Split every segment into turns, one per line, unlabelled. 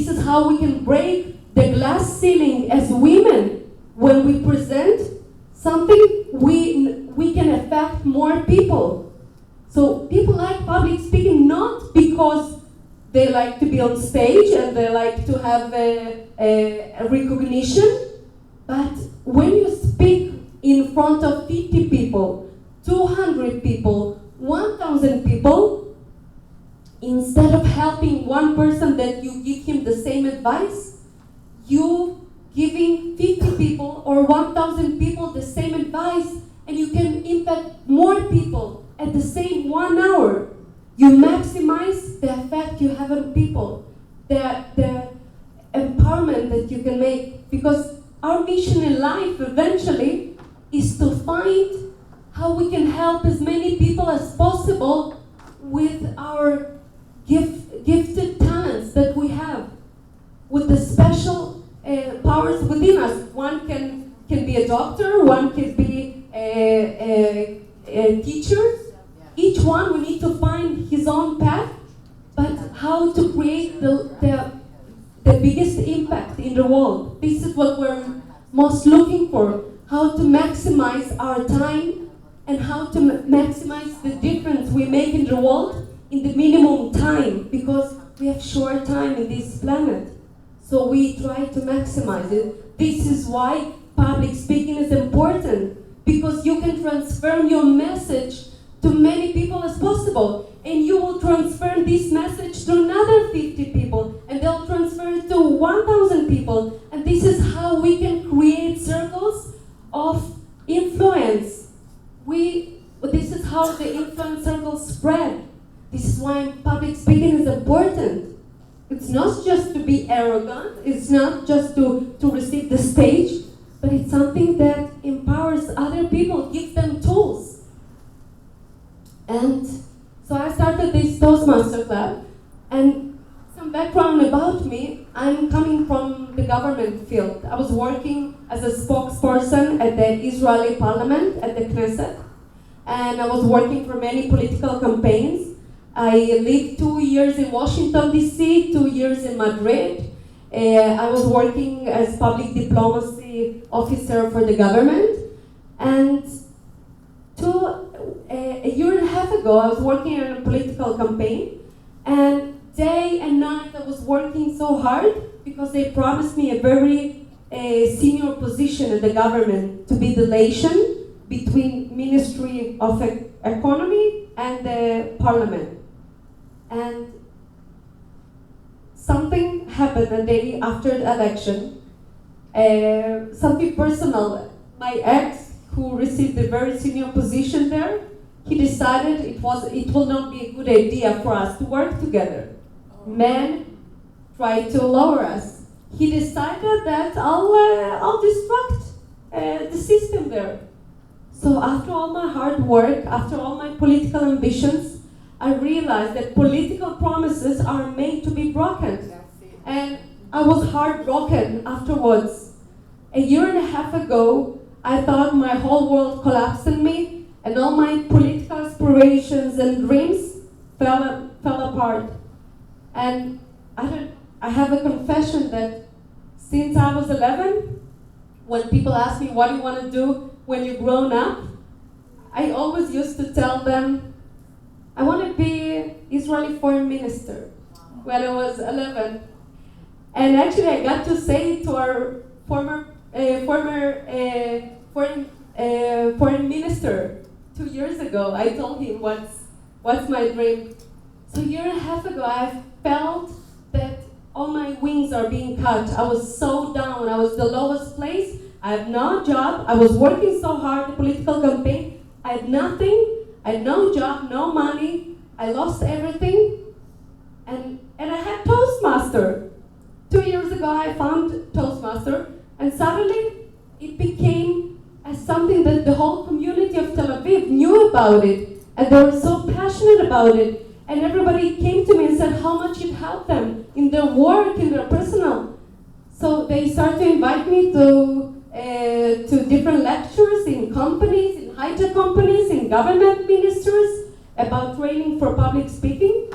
This is how we can break the glass ceiling as women. When we present something, we can affect more people. So people like public speaking not because they like to be on stage and they like to have a recognition, but when you speak in front of 50 people, 200 people, 1,000 people, instead of helping one person that you give him the same advice, you giving 50 people or 1,000 people the same advice, and you can impact more people at the same 1 hour. You maximize the effect you have on people, the empowerment that you can make, because our mission in life eventually is to find how we can help as many people as possible with our gifted talents that we have, with the special powers within us. One can be a doctor, one can be a teacher. Each one, we need to find his own path, but how to create the biggest impact in the world. This is what we're most looking for, how to maximize our time and how to maximize the difference we make in the world in the minimum time, because we have short time in this planet. So we try to maximize it. This is why public speaking is important, because you can transfer your message to many people as possible, and you will transfer this message to another 50 people, and they'll transfer it to 1,000 people, and this is how we can create circles of influence. This is how the influence circles spread. This is why public speaking is important. It's not just to be arrogant, it's not just to receive the stage, but it's something that empowers other people, gives them tools. And so I started this Toastmaster Club, and some background about me, I'm coming from the government field. I was working as a spokesperson at the Israeli parliament, at the Knesset, and I was working for many political campaigns. I lived 2 years in Washington, D.C., 2 years in Madrid. I was working as public diplomacy officer for the government, and a year and a half ago, I was working on a political campaign, and day and night I was working so hard because they promised me a very senior position in the government to be the relation between Ministry of Economy and the Parliament. And something happened a day after the election, something personal. My ex, who received a very senior position there, he decided it will not be a good idea for us to work together. Men tried to lower us. He decided that I'll disrupt the system there. So after all my hard work, after all my political ambitions, I realized that political promises are made to be broken. And I was heartbroken afterwards. A year and a half ago, I thought my whole world collapsed on me, and all my political aspirations and dreams fell apart. And I have a confession that since I was 11, when people ask me, what do you want to do when you're grown up? I always used to tell them, I want to be Israeli foreign minister when I was 11. And actually I got to say it to our former foreign minister 2 years ago. I told him what's my dream. So a year and a half ago I felt that all my wings are being cut. I was so down. I was the lowest place. I had no job. I was working so hard, the political campaign. I had nothing. I had no job, no money. I lost everything. And I had Toastmaster. 2 years ago I found Toastmaster, and suddenly it became something that the whole community of Tel Aviv knew about it, and they were so passionate about it. And everybody came to me and said how much it helped them in their work, in their personal. So they started to invite me to different lectures in companies, in high-tech companies, in government ministries about training for public speaking.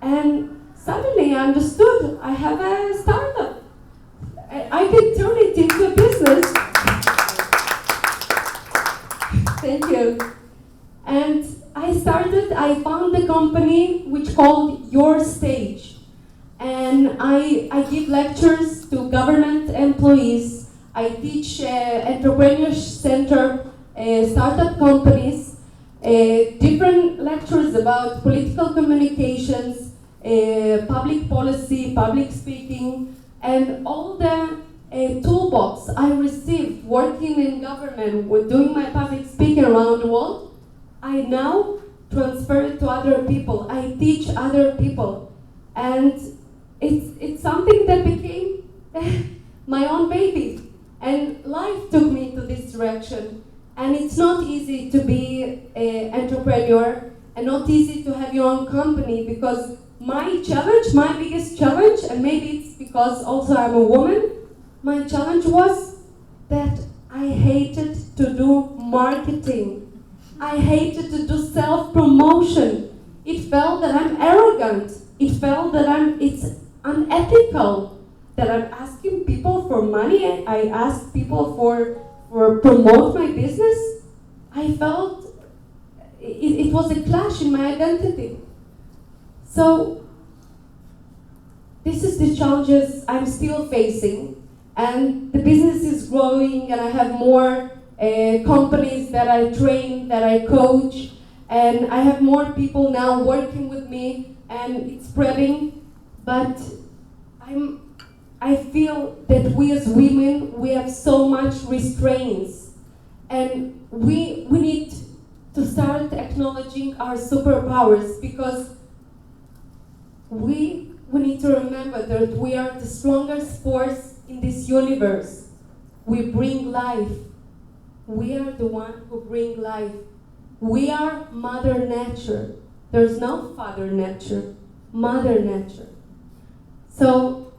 And suddenly I understood I have a startup. I can turn it into a business. Thank you. And I found a company which called Your Stage. And I give lectures to government employees. I teach entrepreneurship center, startup companies, different lectures about political communications, public policy, public speaking, and all the toolbox I received working in government, with doing my public speaking around the world. I now transfer it to other people. I teach other people, and it's something that became my own baby. And life took me to this direction. And it's not easy to be an entrepreneur, and not easy to have your own company, because my challenge, my biggest challenge, and maybe it's because also I'm a woman, my challenge was that I hated to do marketing. I hated to do self-promotion. It felt that I'm arrogant. It felt that it's unethical, that I'm asking people for money. I ask people for promote my business. I felt it was a clash in my identity. So this is the challenges I'm still facing, and the business is growing, and I have more companies that I train, that I coach, and I have more people now working with me, and it's spreading. But I feel that we as women, we have so much restraints, and we need to start acknowledging our superpowers, because we need to remember that we are the strongest force in this universe. We bring life. We are the one who bring life. We are Mother Nature. There's no Father Nature, Mother Nature. So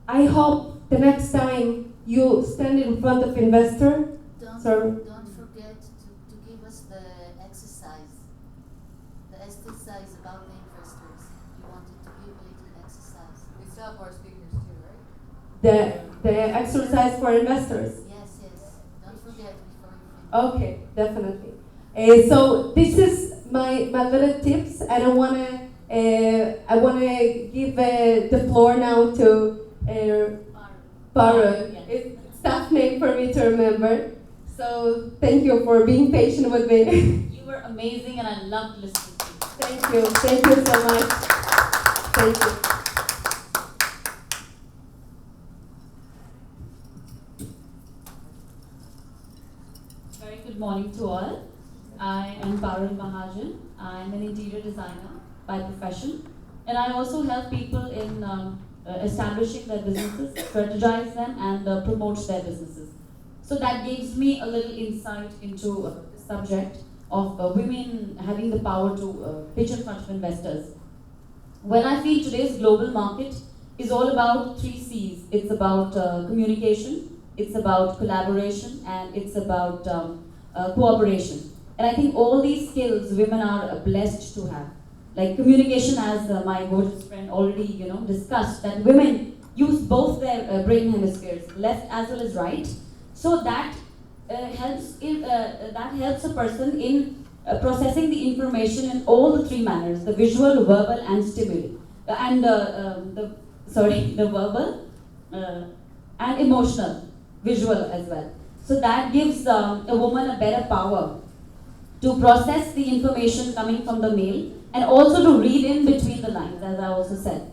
I hope the next time you stand in front of investor,
don't forget to give us the exercise about the investors. You wanted to give a little exercise.
We still have more speakers too, right?
the exercise for investors.
Yes. Don't forget before you finish.
Okay, definitely. So this is my little tips, and I wanna give the floor now to Parul. It's tough name for me to remember. So thank you for being patient with me.
You were amazing, and I loved listening to you.
Thank you so much. Thank you.
Very good morning to all. I am Parul Mahajan. I'm an interior designer by profession, and I also help people in establishing their businesses, strategize them, and promote their businesses. So that gives me a little insight into the subject of women having the power to pitch in front of investors. Well, I feel today's global market is all about 3 C's. It's about communication, it's about collaboration, and it's about cooperation. And I think all these skills women are blessed to have. Like communication, as my gorgeous friend already discussed, that women use both their brain hemispheres, left as well as right. So that helps a person in processing the information in all the 3 manners: the visual, verbal, and stimuli, the verbal and emotional, visual as well. So that gives a woman a better power to process the information coming from the male, and also to read in between the lines, as I also said.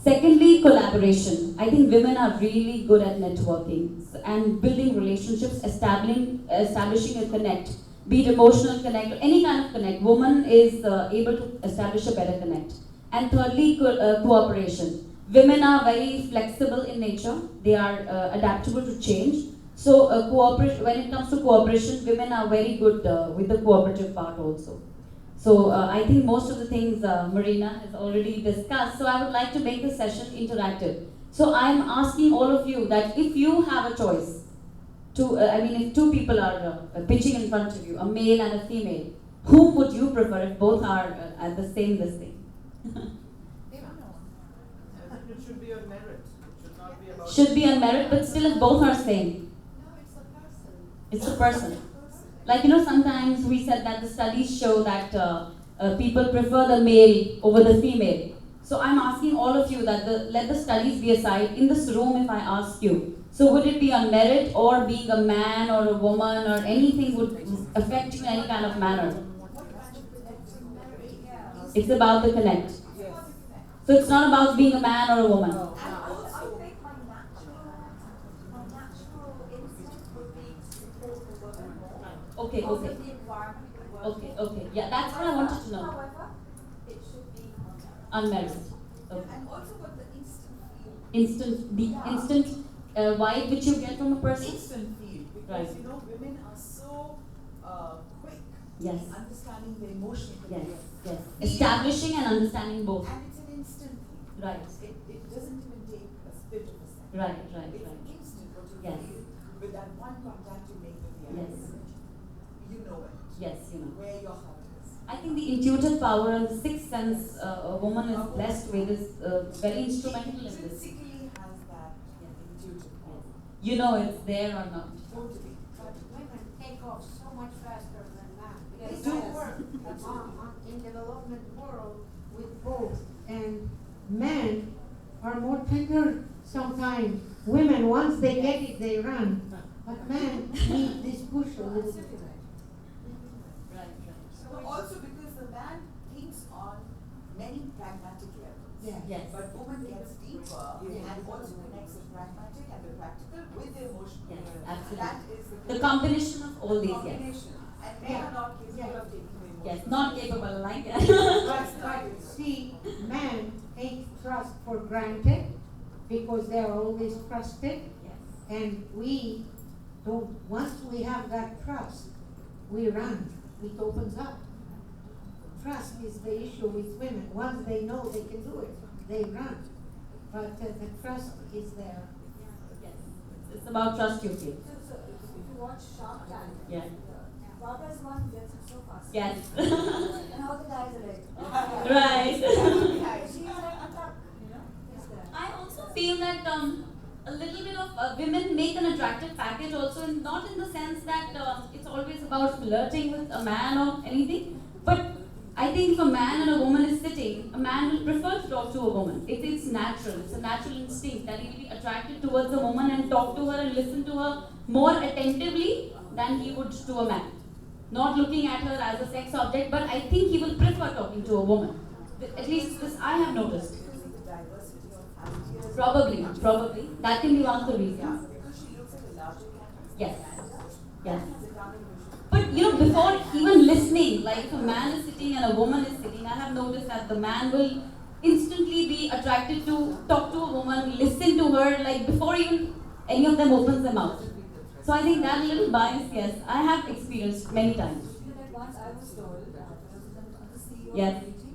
Secondly, collaboration. I think women are really good at networking and building relationships, establishing a connect, be it emotional connect or any kind of connect. Woman is able to establish a better connect. And thirdly, cooperation. Women are very flexible in nature. They are adaptable to change. So when it comes to cooperation, women are very good with the cooperative part also. So I think most of the things Marina has already discussed. So I would like to make the session interactive. So I'm asking all of you that if you have a choice to, if 2 people are pitching in front of you, a male and a female, whom would you prefer if both are at the same listing? should be on merit, but still both are same.
No, it's a person.
It's a person. Like, sometimes we said that the studies show that people prefer the male over the female. So I'm asking all of you that let the studies be aside. In this room, if I ask you, so would it be on merit, or being a man or a woman or anything would affect you in any kind of manner? It's about the connect. So it's not about being a man or a woman.
And also, I think my natural instinct would be to support the woman more.
Okay,
Because
okay.
of the environment we work
Okay,
in.
okay. Yeah, that's what I wanted to know.
However, it should be
Unmarried. Okay.
And also with the instant feel.
Instant vibe which you get from a person?
Instant feel, because
Right.
women are so quick
Yes.
in understanding the emotion.
Yes, yes. Establishing and understanding both.
And it's an instant feel.
Right.
It doesn't even take a split of a second.
Right, right,
It's
right.
instant what you
Yes.
feel with that one contact you make with the other
Yes.
person. You know it.
Yes,
Where your heart is.
I think the intuitive power and the sixth sense a woman is blessed with is very instrumental in this.
Intrinsically has that intuitive power.
You know it's there or not.
Totally.
But women take off so much faster than men.
Yes,
They do
yes.
work in development world with both. And men are more tender sometimes. Women, once they get it, they run. But men need this push a little bit.
Right,
But also because the man thinks on many pragmatic levels.
Yeah.
Yes.
But woman gets deeper
Yeah.
and also connects the pragmatic and the practical with the emotional.
Yes,
level.
absolutely.
That is
The combination of all these, yes.
combination. And men
Yeah.
are not capable
Yeah.
of taking the emotion.
Yes, not capable like that.
But see, men take trust for granted because they are always trusted.
Yes.
And we don't, once we have that trust, we run. It opens up. Trust is the issue with women. Once they know they can do it, they run. But the trust is there.
Yes. It's about trust, you feel.
So if you watch Shark Tank,
Yeah.
Barbara is the one who gets it so fast.
Yes.
And all the guys are like,
Right.
she's like, what's up? Yes, there.
I also feel that a little bit of women make an attractive package also, and not in the sense that it's always about flirting with a man or anything, but I think if a man and a woman is sitting, a man will prefer to talk to a woman. It's natural. It's a natural instinct that he will be attracted towards a woman and talk to her and listen to her more attentively than he would to a man. Not looking at her as a sex object, but I think he will prefer talking to a woman. At least this I have noticed.
Because of the diversity of ideas.
Probably. That can be one of the
Yeah,
reasons.
because she looks at a larger canvas.
Yes. Yes.
It's a common vision.
But before even listening, like if a man is sitting and a woman is sitting, I have noticed that the man will instantly be attracted to talk to a woman, listen to her, like before even any of them opens their mouth. So I think that little bias, yes, I have experienced many times.
You know that once I was told, I was the CEO
Yes.
of BT,